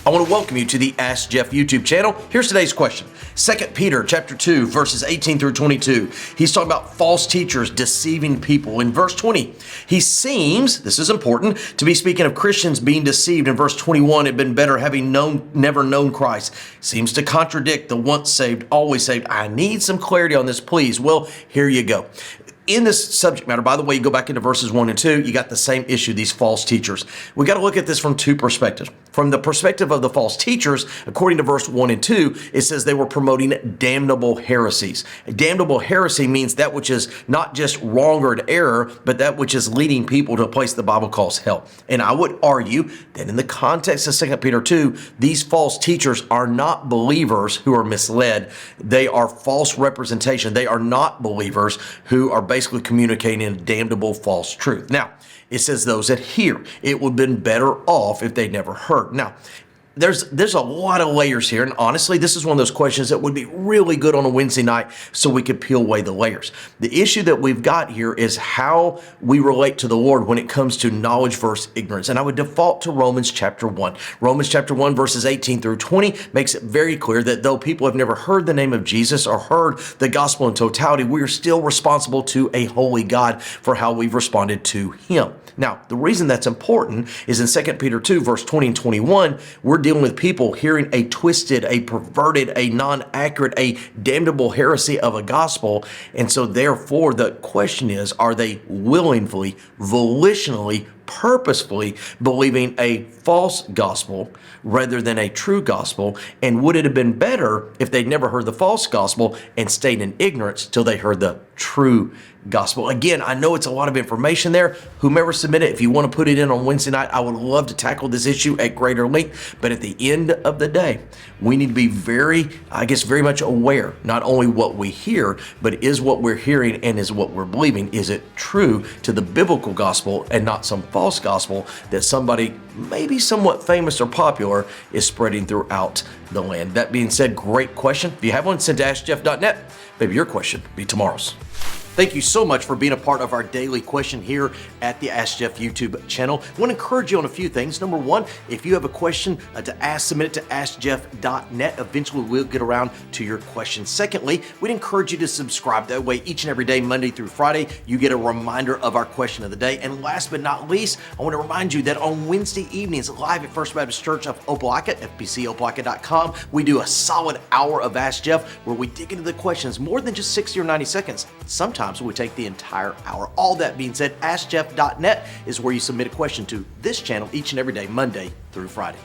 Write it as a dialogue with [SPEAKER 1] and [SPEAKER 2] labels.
[SPEAKER 1] I want to welcome you to the Ask Jeff YouTube channel. Here's today's question. 2 Peter chapter 2, verses 18 through 22. He's talking about false teachers deceiving people. In verse 20, he seems, this is important, to be speaking of Christians being deceived. In verse 21, it'd been better having never known Christ. Seems to contradict the once saved, always saved. I need some clarity on this, please. Well, here you go. In this subject matter, by the way, you go back into verses 1 and 2, you got the same issue, these false teachers. We got to look at this from two perspectives. From the perspective of the false teachers, according to verse 1 and 2, it says they were promoting damnable heresies. A damnable heresy means that which is not just wrong or an error, but that which is leading people to a place the Bible calls hell. And I would argue that in the context of 2 Peter 2, these false teachers are not believers who are misled. They are false representation. They are not believers who are basically communicating a damnable false truth. Now, it says those that hear. It would have been better off if they never heard. Now, there's a lot of layers here, and honestly, this is one of those questions that would be really good on a Wednesday night so we could peel away the layers. The issue that we've got here is how we relate to the Lord when it comes to knowledge versus ignorance, and I would default to Romans chapter 1. Romans chapter 1, verses 18 through 20 makes it very clear that though people have never heard the name of Jesus or heard the gospel in totality, we are still responsible to a holy God for how we've responded to Him. Now, the reason that's important is in 2 Peter 2, verse 20 and 21, we're dealing with people hearing a twisted, a perverted, a non-accurate, a damnable heresy of a gospel. And so therefore, the question is, are they willingly, volitionally, purposefully believing a false gospel rather than a true gospel? And would it have been better if they'd never heard the false gospel and stayed in ignorance till they heard the true gospel? Again, I know it's a lot of information there. Whomever submitted, if you want to put it in on Wednesday night, I would love to tackle this issue at greater length. But at the end of the day, we need to be very much aware, not only what we hear, but is what we're hearing and is what we're believing. Is it true to the biblical gospel and not some false gospel that somebody maybe somewhat famous or popular is spreading throughout the land? That being said, great question. If you have one, send to AskJeff.net. Maybe your question will be tomorrow's. Thank you so much for being a part of our daily question here at the Ask Jeff YouTube channel. I want to encourage you on a few things. Number one, if you have a question to ask, submit it to AskJeff.net. Eventually, we'll get around to your question. Secondly, we'd encourage you to subscribe. That way, each and every day, Monday through Friday, you get a reminder of our question of the day. And last but not least, I want to remind you that on Wednesday evenings, live at First Baptist Church of Opelika, fbcopelika.com, we do a solid hour of Ask Jeff where we dig into the questions more than just 60 or 90 seconds. Sometimes we take the entire hour. All that being said, AskJeff.net is where you submit a question to this channel each and every day, Monday through Friday.